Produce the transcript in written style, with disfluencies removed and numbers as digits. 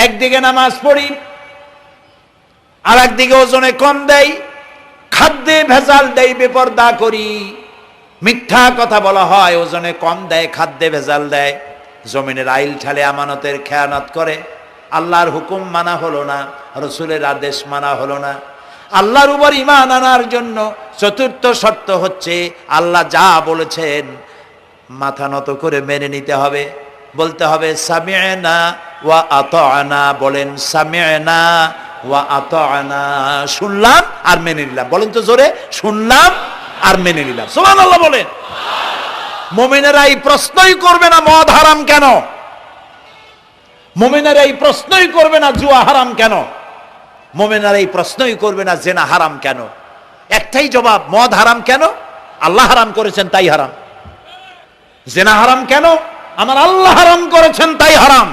একদিকে নামাজ পড়ি, আর একদিকে ওজনে কম দেয়, খাদ্যে ভেজাল দেয়, বেপরদা করি, মিথ্যা কথা বলা হয়, ওজনে কম দেয়, খাদ্যে ভেজাল দেয়, জমিনের আইল ঠালে আমানতের খেয়ানত করে, আল্লাহর হুকুম মানা হলো না, রসুলের আদেশ মানা হলো না। আল্লাহর উপর ঈমান আনার জন্য চতুর্থ শর্ত হচ্ছে আল্লাহ যা বলেছেন মাথা নত করে মেনে নিতে হবে, বলতে হবে সামি'না ওয়া আতা'না। বলেন সামি'না ওয়া আতা'না, শুনলাম আর মেনে নিলাম। বলেন তো জোরে, শুনলাম আর মেনে নিলাম। সুবহানাল্লাহ বলেন। মুমিনেরা এই প্রশ্নই করবে না মদ হারাম কেন, মুমিনেরা এই প্রশ্নই করবে না জুয়া হারাম কেন, মুমিনেরা এই প্রশ্নই করবে না জেনা হারাম কেন। একটাই জবাব, মদ হারাম কেন? আল্লাহ হারাম করেছেন তাই হারাম। জেনা হারাম কেন? আমার আল্লাহ হারাম করেছেন তাই হারাম।